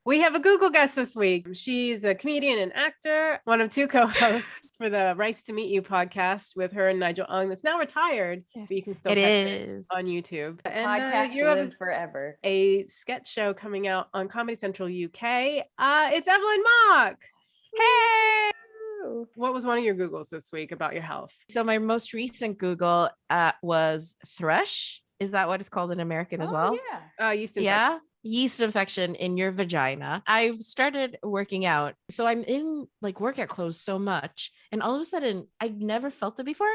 We have a Google guest this week. She's a comedian and actor, one of two co-hosts for the Rice to Meet You podcast with her and Nigel Ong that's now retired, but you can still catch it on YouTube. And podcast you have live forever. A sketch show coming out on Comedy Central UK. It's Evelyn Mock. Hey! What was one of your Googles this week about your health? So my most recent Google was thrush. Is that what it's called in American as well? Yeah. Yeast infection. Yeah. Yeast infection in your vagina. I've started working out. So I'm in like workout clothes so much. And all of a sudden, I'd never felt it before.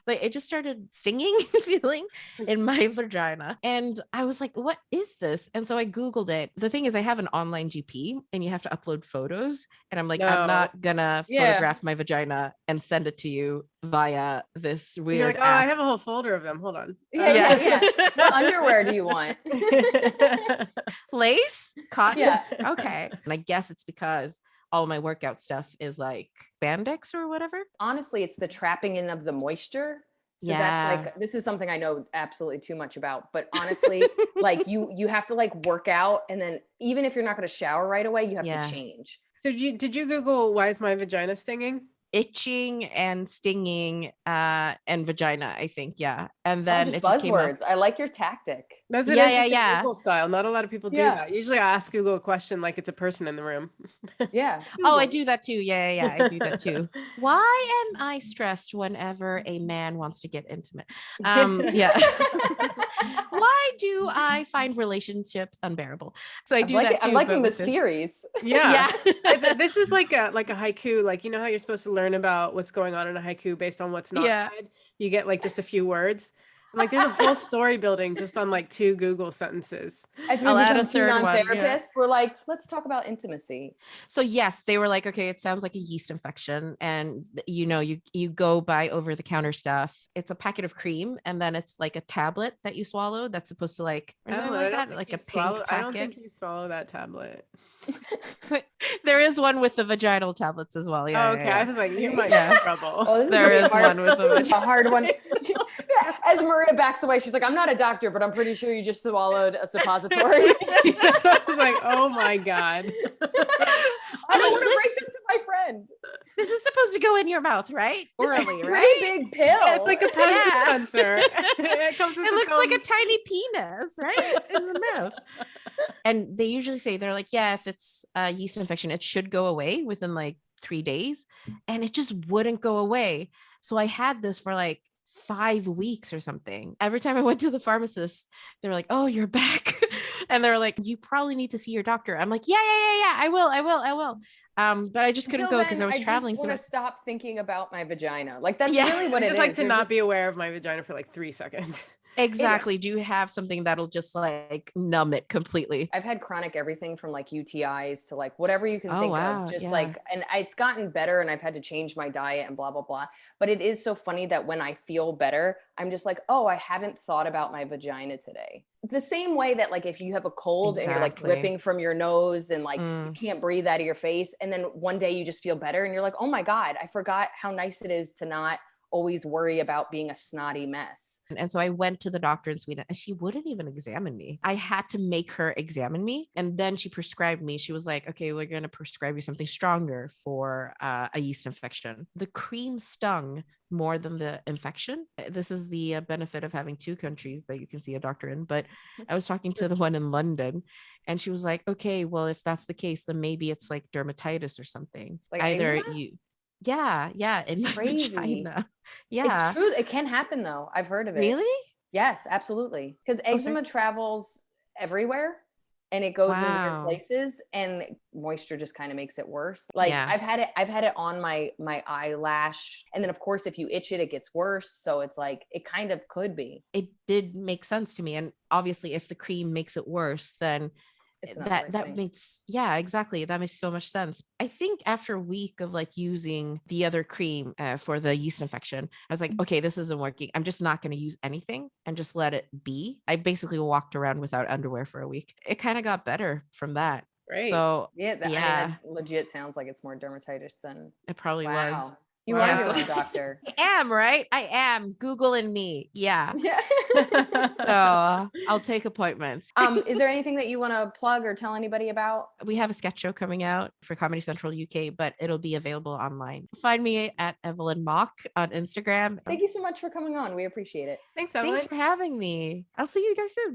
Like it just started stinging, feeling in my vagina. And I was like, what is this? And so I Googled it. The thing is, I have an online GP and you have to upload photos. And I'm like, I'm not gonna photograph my vagina and send it to you via this weird You're like, app. I have a whole folder of them. Hold on. Yeah. What underwear do you want? Lace? Cotton? Yeah. Okay. And I guess it's because all my workout stuff is like spandex or whatever. Honestly, it's the trapping in of the moisture. So that's like, this is something I know absolutely too much about, but honestly, like you have to like work out. And then even if you're not going to shower right away, you have to change. So did you Google, why is my vagina stinging? Itching and stinging and vagina, I think. Yeah. And then just it just came buzzwords. up. I like your tactic. That's an interesting Google style. Not a lot of people do that. Usually I ask Google a question like it's a person in the room. Yeah. Oh, I do that too. Yeah. I do that too. Why am I stressed whenever a man wants to get intimate? Yeah. Why do I find relationships unbearable? So I do that too. I'm liking the series. Yeah. This is like a haiku. Like, you know how you're supposed to learn about what's going on in a haiku based on what's not said? You get like just a few words. Like there's a whole story building just on like 2 Google sentences. As we become therapists, we're like, let's talk about intimacy. So yes, they were like, okay, it sounds like a yeast infection. And you know, you go buy over the counter stuff. It's a packet of cream. And then it's like a tablet that you swallow. That's supposed to like, or something like that. Like a pink packet. I don't think you swallow that tablet. There is one with the vaginal tablets as well. Yeah. Okay. I was like, you might have trouble. Oh, there is one with a hard one. As Maria backs away, she's like, I'm not a doctor, but I'm pretty sure you just swallowed a suppository. I was like, oh my God. I don't want to break this to my friend. This is supposed to go in your mouth, right? Orally, right? Pretty big pill. Yeah, it's like a Pez dispenser. It looks like a tiny penis, right? In the mouth. And they usually say, they're like, yeah, if it's a yeast infection, it should go away within like 3 days. And it just wouldn't go away. So I had this for like 5 weeks or something. Every time I went to the pharmacist, they were like, oh, you're back. And they were like, you probably need to see your doctor. I'm like, yeah, I will. But I just couldn't go because I was traveling. So I just stop thinking about my vagina. Like that's really what it is. It's like to not be aware of my vagina for like 3 seconds. Exactly. Do you have something that'll just like numb it completely? I've had chronic everything from like UTIs to like whatever you can think of. Just like, and it's gotten better and I've had to change my diet and blah, blah, blah. But it is so funny that when I feel better, I'm just like, oh, I haven't thought about my vagina today. The same way that like if you have a cold and you're like dripping from your nose and like you can't breathe out of your face. And then one day you just feel better and you're like, oh my God, I forgot how nice it is to not always worry about being a snotty mess. And so I went to the doctor in Sweden and she wouldn't even examine me. I had to make her examine me. And then she prescribed me. She was like, okay, we're going to prescribe you something stronger for a yeast infection. The cream stung more than the infection. This is the benefit of having 2 countries that you can see a doctor in. But I was talking to the one in London and she was like, okay, well, if that's the case, then maybe it's like dermatitis or something. Like either eczema? in my vagina. Yeah. It's true. It can happen though. I've heard of it. Really? Yes, absolutely. Because eczema travels everywhere and it goes in weird places and moisture just kind of makes it worse. Like I've had it on my eyelash. And then of course, if you itch it, it gets worse. So it's like, it kind of could be. It did make sense to me. And obviously if the cream makes it worse, then that makes exactly, that makes so much sense. I think after a week of like using the other cream for the yeast infection, I was like, okay, this isn't working. I'm just not going to use anything and just let it be. I basically walked around without underwear for a week. It kind of got better from that. Right. So that legit sounds like it's more dermatitis than it probably was. You are your own doctor. I am, right? I am. Google and me. Yeah. So I'll take appointments. Is there anything that you want to plug or tell anybody about? We have a sketch show coming out for Comedy Central UK, but it'll be available online. Find me at Evelyn Mock on Instagram. Thank you so much for coming on. We appreciate it. Thanks, Evelyn. Thanks for having me. I'll see you guys soon.